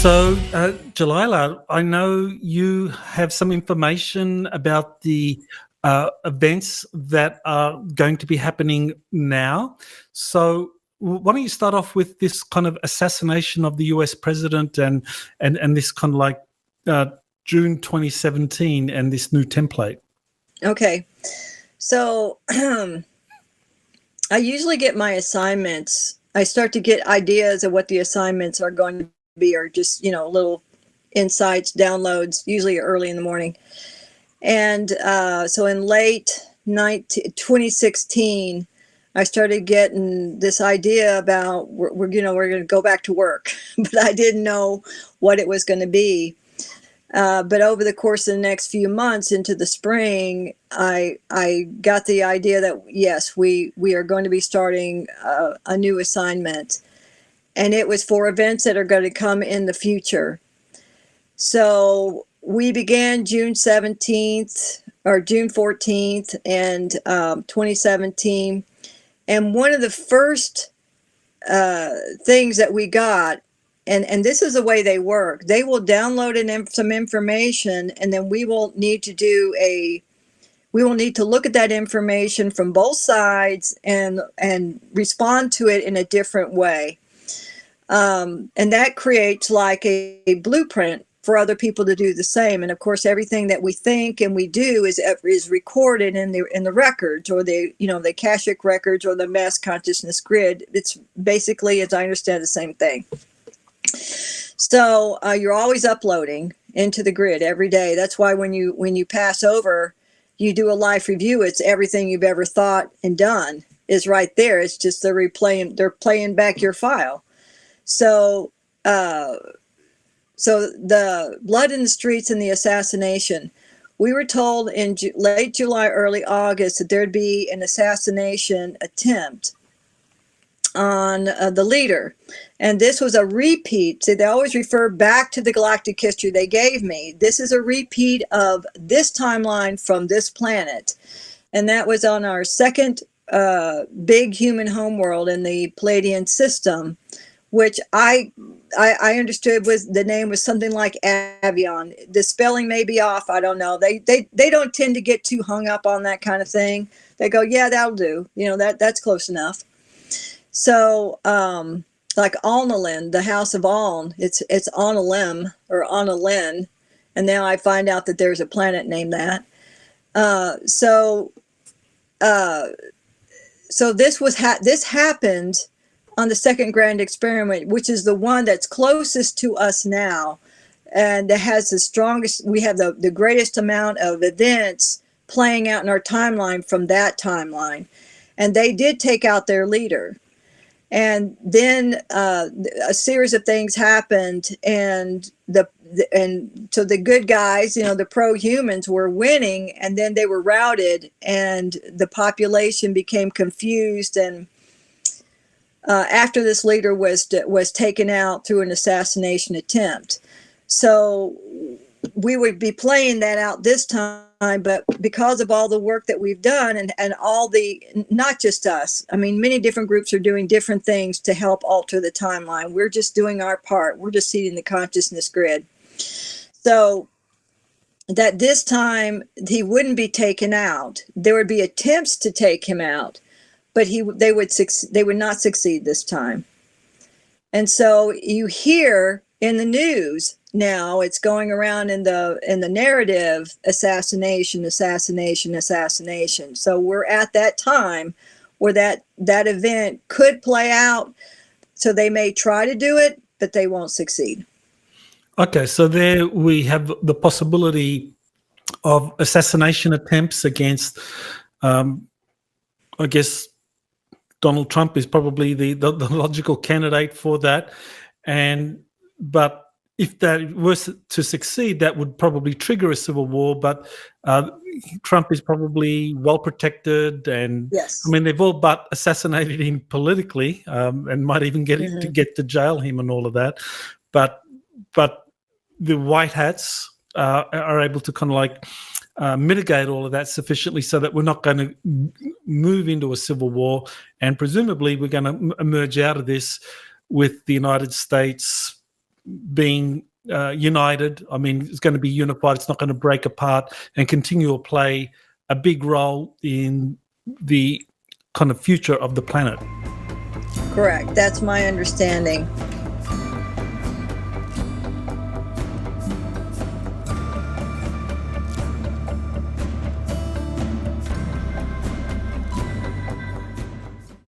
So, Jelaila, I know you have some information about the events that are going to be happening now. So, why don't you start off with this kind of assassination of the US president and this kind of like June 2017 and this new template? Okay. So, I usually get my assignments. I start to get ideas of what the assignments are going to be, or just, little insights, downloads, usually early in the morning. And so in late 2016, I started getting this idea about we're going to go back to work, but I didn't know what it was going to be. But over the course of the next few months into the spring, I got the idea that, yes, we are going to be starting a new assignment. And it was for events that are going to come in the future. So we began June 17th or June 14th and 2017. And one of the first things that we got, and this is the way they work, they will download some information, and then we will need to look at that information from both sides and respond to it in a different way. And that creates like a blueprint for other people to do the same. And of course, everything that we think and we do is recorded in the records, or the Akashic records, or the mass consciousness grid. It's basically, as I understand, the same thing. So you're always uploading into the grid every day. That's why when you pass over, you do a life review. It's everything you've ever thought and done is right there. It's just they're playing back your file. So the blood in the streets and the assassination, we were told in late July, early August, that there'd be an assassination attempt on the leader. And this was a repeat. See, they always refer back to the galactic history they gave me. This is a repeat of this timeline from this planet. And that was on our second big human homeworld in the Pleiadian system, which I understood the name was something like Avion. The spelling may be off. I don't know. They don't tend to get too hung up on that kind of thing. They go, yeah, that'll do. That's close enough. So, like Alnalin, the House of Aln, it's Analem or Analen, and now I find out that there's a planet named that. So this happened on the second grand experiment, which is the one that's closest to us now, and that has the strongest. We have the greatest amount of events playing out in our timeline from that timeline, and they did take out their leader. And then a series of things happened, and so the good guys, the pro-humans, were winning, and then they were routed, and the population became confused. And after this leader was taken out through an assassination attempt, so we would be playing that out this time. But because of all the work that we've done and all the, not just us, I mean, many different groups are doing different things to help alter the timeline. We're just doing our part. We're just seeding the consciousness grid. So that this time he wouldn't be taken out. There would be attempts to take him out, but they would not succeed this time. And so you hear in the news now, it's going around in the narrative, assassination. So we're at that time where that event could play out. So they may try to do it, but they won't succeed. Okay, so there we have the possibility of assassination attempts against, I guess, Donald Trump is probably the logical candidate for that. But if that was to succeed, that would probably trigger a civil war. But Trump is probably well protected, and yes. I mean, they've all but assassinated him politically, and might even get to jail him and all of that. But the white hats are able to kind of like mitigate all of that sufficiently so that we're not going to move into a civil war, and presumably we're going to emerge out of this with the United States being united. I mean, it's going to be unified. It's not going to break apart, and continue to play a big role in the kind of future of the planet. Correct. That's my understanding.